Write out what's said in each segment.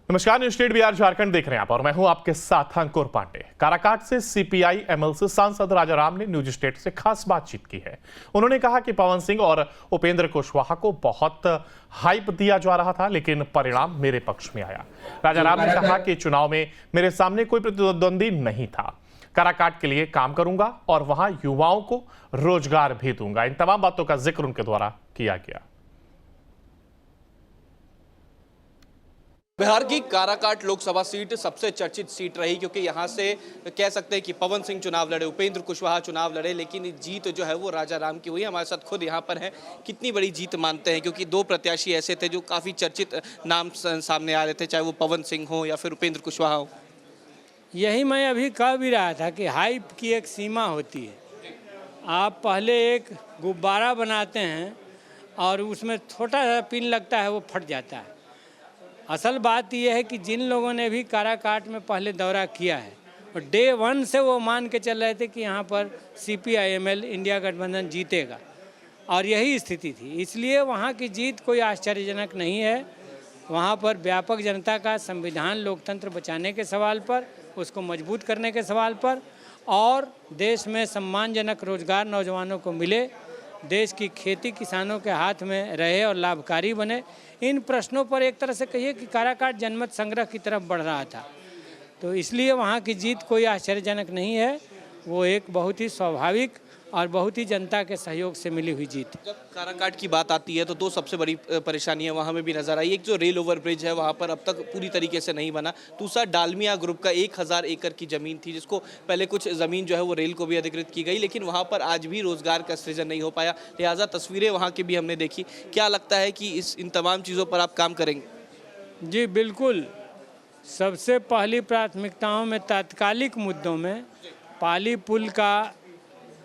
नमस्कार, news state Bihar Jharkhand देख रहे हैं आप और मैं हूं आपके साथ अंकुर पांडे। काराकाट से सीपीआई एमएल से सांसद राजाराम ने न्यूज स्टेट से खास बातचीत की है। उन्होंने कहा कि पवन सिंह और उपेंद्र कुशवाहा को बहुत हाइप दिया जा रहा था, लेकिन परिणाम मेरे पक्ष में आया। राजाराम ने कहा कि चुनाव में मेरे सामने कोई प्रतिद्वंदी नहीं था। काराकाट के लिए काम करूंगा और वहां युवाओं को रोजगार भी दूंगा। इन तमाम बातों का जिक्र उनके द्वारा किया गया। बिहार की काराकाट लोकसभा सीट सबसे चर्चित सीट रही, क्योंकि यहां से कह सकते हैं कि पवन सिंह चुनाव लड़े, उपेंद्र कुशवाहा चुनाव लड़े, लेकिन जीत जो है वो राजाराम की हुई। हमारे साथ खुद यहां पर हैं। कितनी बड़ी जीत मानते हैं, क्योंकि दो प्रत्याशी ऐसे थे जो काफ़ी चर्चित नाम सामने आ रहे थे, चाहे वो पवन सिंह हो या फिर उपेंद्र कुशवाहा हो। यही मैं अभी कह भी रहा था कि हाइप की एक सीमा होती है। आप पहले एक गुब्बारा बनाते हैं और उसमें छोटा सा पिन लगता है, वो फट जाता है। असल बात यह है कि जिन लोगों ने भी काराकाट में पहले दौरा किया है और डे 1 से वो मान के चल रहे थे कि यहाँ पर CPI-ML इंडिया गठबंधन जीतेगा, और यही स्थिति थी। इसलिए वहाँ की जीत कोई आश्चर्यजनक नहीं है। वहाँ पर व्यापक जनता का संविधान लोकतंत्र बचाने के सवाल पर, उसको मजबूत करने के सवाल पर, और देश में सम्मानजनक रोजगार नौजवानों को मिले, देश की खेती किसानों के हाथ में रहे और लाभकारी बने, इन प्रश्नों पर एक तरह से कहिए कि काराकाट जनमत संग्रह की तरफ बढ़ रहा था। तो इसलिए वहाँ की जीत कोई आश्चर्यजनक नहीं है। वो एक बहुत ही स्वाभाविक और बहुत ही जनता के सहयोग से मिली हुई जीत। जब काराकाट की बात आती है तो दो सबसे बड़ी परेशानियां वहां में भी नजर आई। एक जो रेल ओवर ब्रिज है वहां पर अब तक पूरी तरीके से नहीं बना। दूसरा, डालमिया ग्रुप का 1000 एकड़ की जमीन थी, जिसको पहले कुछ जमीन जो है वो रेल को भी अधिकृत की गई, लेकिन वहां पर आज भी रोजगार का सृजन नहीं हो पाया। लिहाजा तस्वीरें वहाँ की भी हमने देखी। क्या लगता है कि इन तमाम चीज़ों पर आप काम करेंगे? जी बिल्कुल। सबसे पहली प्राथमिकताओं में तात्कालिक मुद्दों में पाली पुल का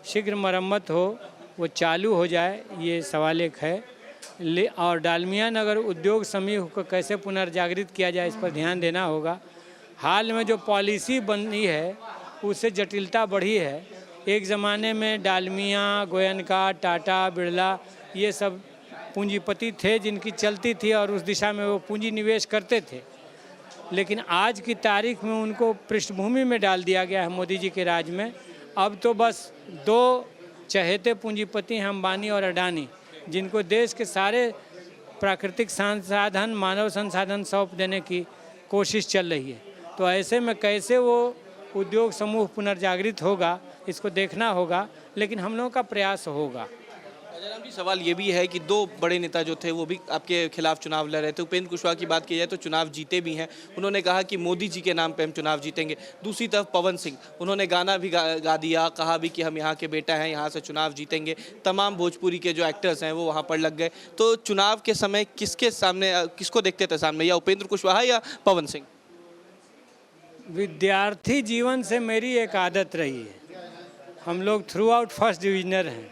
शीघ्र मरम्मत हो, वो चालू हो जाए, ये सवाल एक है। और डालमिया नगर उद्योग समूह को कैसे पुनर्जागृत किया जाए, इस पर ध्यान देना होगा। हाल में जो पॉलिसी बनी है उससे जटिलता बढ़ी है। एक ज़माने में डालमिया, गोयनका, टाटा, बिरला, ये सब पूंजीपति थे जिनकी चलती थी और उस दिशा में वो पूंजी निवेश करते थे, लेकिन आज की तारीख में उनको पृष्ठभूमि में डाल दिया गया है मोदी जी के राज में। अब तो बस दो चहेते पूंजीपति हैं, अंबानी और अडानी, जिनको देश के सारे प्राकृतिक संसाधन, मानव संसाधन सौंप देने की कोशिश चल रही है। तो ऐसे में कैसे वो उद्योग समूह पुनर्जागृत होगा, इसको देखना होगा, लेकिन हम लोगों का प्रयास होगा। राजाराम जी, सवाल ये भी है कि दो बड़े नेता जो थे वो भी आपके खिलाफ चुनाव लड़ रहे थे। उपेंद्र कुशवाहा की बात की जाए तो चुनाव जीते भी हैं। उन्होंने कहा कि मोदी जी के नाम पे हम चुनाव जीतेंगे। दूसरी तरफ पवन सिंह, उन्होंने गाना भी गा दिया, कहा भी कि हम यहाँ के बेटा हैं, यहाँ से चुनाव जीतेंगे। तमाम भोजपुरी के जो एक्टर्स हैं वो वहाँ पर लग गए। तो चुनाव के समय किसके सामने, किसको देखते थे सामने, या उपेंद्र कुशवाहा या पवन सिंह? विद्यार्थी जीवन से मेरी एक आदत रही है, हम लोग थ्रू आउट फर्स्ट डिविजनर हैं,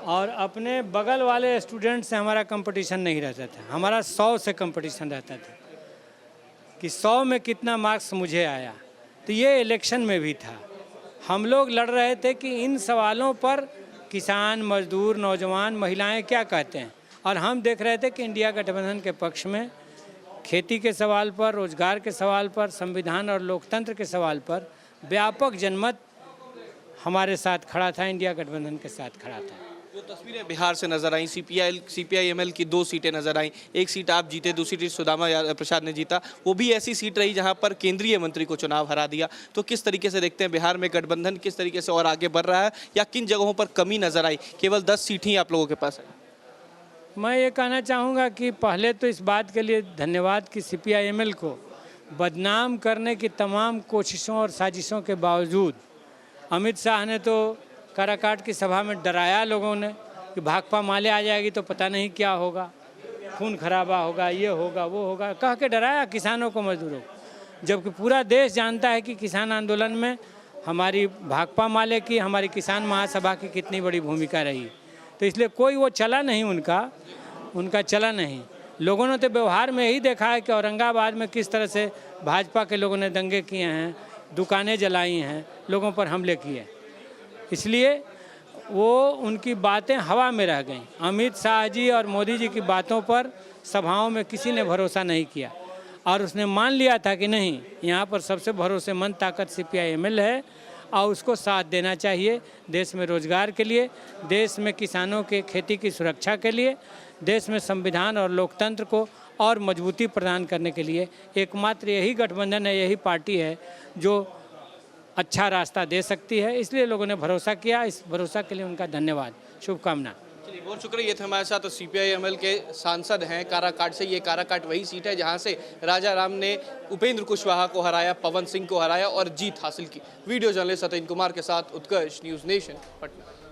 और अपने बगल वाले स्टूडेंट से हमारा कंपटीशन नहीं रहता था। हमारा 100 से कंपटीशन रहता था कि 100 में कितना मार्क्स मुझे आया। तो ये इलेक्शन में भी था। हम लोग लड़ रहे थे कि इन सवालों पर किसान, मजदूर, नौजवान, महिलाएं क्या कहते हैं, और हम देख रहे थे कि इंडिया गठबंधन के पक्ष में खेती के सवाल पर, रोजगार के सवाल पर, संविधान और लोकतंत्र के सवाल पर व्यापक जनमत हमारे साथ खड़ा था, इंडिया गठबंधन के साथ खड़ा था। वो तस्वीरें बिहार से नजर आई। CPI-ML की 2 सीटें नजर आई। एक सीट आप जीते, दूसरी सीट सुदामा प्रसाद ने जीता। वो भी ऐसी सीट रही जहां पर केंद्रीय मंत्री को चुनाव हरा दिया। तो किस तरीके से देखते हैं बिहार में गठबंधन किस तरीके से और आगे बढ़ रहा है, या किन जगहों पर कमी नजर आई? केवल 10 सीट ही आप लोगों के पास है। मैं ये कहना चाहूँगा कि पहले तो इस बात के लिए धन्यवाद कि CPI-ML को बदनाम करने की तमाम कोशिशों और साजिशों के बावजूद अमित शाह ने तो काराकाट की सभा में डराया लोगों ने कि भाकपा माले आ जाएगी तो पता नहीं क्या होगा, खून खराबा होगा, ये होगा, वो होगा, कह के डराया किसानों को, मजदूरों को। जबकि पूरा देश जानता है कि किसान आंदोलन में हमारी भाकपा माले की, हमारी किसान महासभा की कितनी बड़ी भूमिका रही। तो इसलिए कोई वो चला नहीं, उनका चला नहीं। लोगों ने तो व्यवहार में यही देखा है कि औरंगाबाद में किस तरह से भाजपा के लोगों ने दंगे किए हैं, दुकानें जलाई हैं, लोगों पर हमले किए। इसलिए वो उनकी बातें हवा में रह गईं। अमित शाह जी और मोदी जी की बातों पर सभाओं में किसी ने भरोसा नहीं किया। और उसने मान लिया था कि नहीं, यहाँ पर सबसे भरोसेमंद ताकत CPI-ML है और उसको साथ देना चाहिए। देश में रोजगार के लिए, देश में किसानों के खेती की सुरक्षा के लिए, देश में संविधान और लोकतंत्र को और मजबूती प्रदान करने के लिए एकमात्र यही गठबंधन है, यही पार्टी है जो अच्छा रास्ता दे सकती है। इसलिए लोगों ने भरोसा किया। इस भरोसा के लिए उनका धन्यवाद, शुभकामना। चलिए, बहुत शुक्रिया। ये थे हमारे साथ CPI-ML के सांसद हैं काराकाट से। ये काराकाट वही सीट है जहां से राजा राम ने उपेंद्र कुशवाहा को हराया, पवन सिंह को हराया और जीत हासिल की। वीडियो जर्नलिस्ट सत्येंद्र कुमार के साथ उत्कर्ष, न्यूज़ नेशन, पटना।